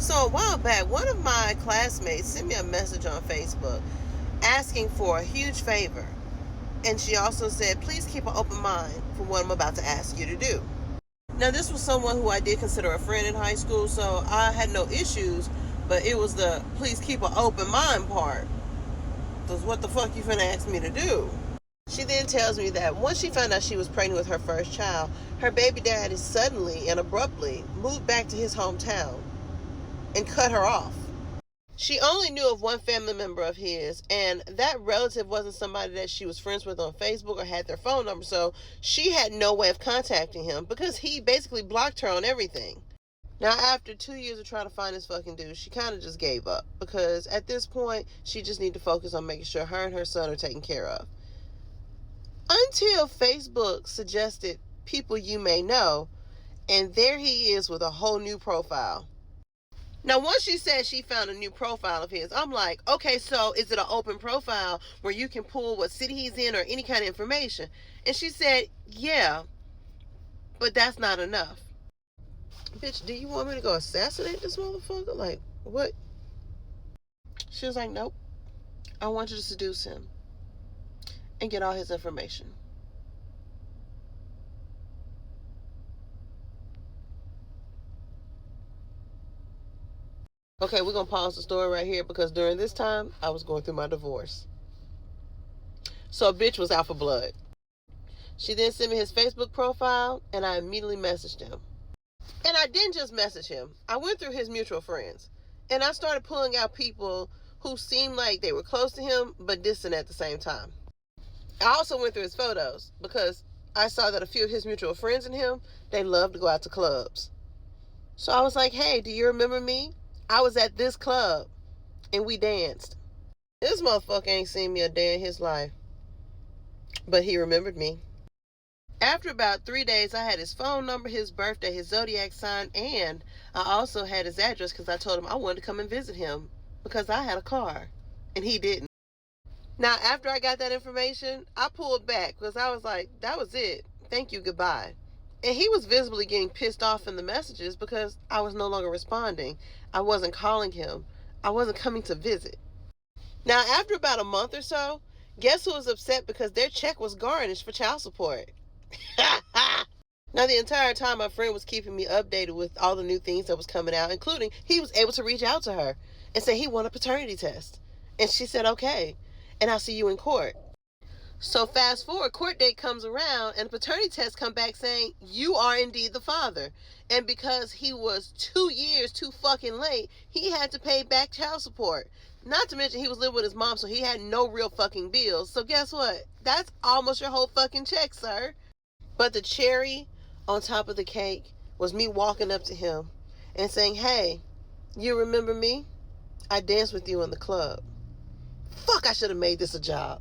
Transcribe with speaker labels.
Speaker 1: So a while back, one of my classmates sent me a message on Facebook asking for a huge favor. And she also said, please keep an open mind for what I'm about to ask you to do. Now, this was someone who I did consider a friend in high school, so I had no issues, but it was the please keep an open mind part. Because what the fuck you finna ask me to do? She then tells me that once she found out she was pregnant with her first child, her baby daddy suddenly and abruptly moved back to his hometown and cut her off. She only knew of one family member of his, and that relative wasn't somebody that she was friends with on Facebook or had their phone number, so she had no way of contacting him because he basically blocked her on everything. Now, after 2 years of trying to find this fucking dude, she kind of just gave up because at this point, she just need to focus on making sure her and her son are taken care of. Until Facebook suggested people you may know, and there he is with a whole new profile. Now, once she said she found a new profile of his, I'm like, okay, so is it an open profile where you can pull what city he's in or any kind of information? And she said, yeah, but that's not enough. Bitch, do you want me to go assassinate this motherfucker? Like, what? She was like, nope. I want you to seduce him and get all his information. Okay, we're going to pause the story right here because during this time, I was going through my divorce. So a bitch was out for blood. She then sent me his Facebook profile, and I immediately messaged him. And I didn't just message him. I went through his mutual friends, and I started pulling out people who seemed like they were close to him, but distant at the same time. I also went through his photos because I saw that a few of his mutual friends and him, they loved to go out to clubs. So I was like, hey, do you remember me? I was at this club, and we danced. This motherfucker ain't seen me a day in his life, but he remembered me. After about 3 days, I had his phone number, his birthday, his zodiac sign, and I also had his address because I told him I wanted to come and visit him because I had a car, and he didn't. Now, after I got that information, I pulled back because I was like, that was it. Thank you, goodbye. And he was visibly getting pissed off in the messages because I was no longer responding. I wasn't calling him. I wasn't coming to visit. Now, after about a month or so, guess who was upset because their check was garnished for child support? Now, the entire time, my friend was keeping me updated with all the new things that was coming out, including he was able to reach out to her and say he wanted a paternity test. And she said, okay, and I'll see you in court. So fast forward, court date comes around, and the paternity test come back saying, you are indeed the father. And because he was 2 years too fucking late, he had to pay back child support. Not to mention he was living with his mom, so he had no real fucking bills. So guess what? That's almost your whole fucking check, sir. But the cherry on top of the cake was me walking up to him and saying, hey, you remember me? I danced with you in the club. Fuck, I should have made this a job.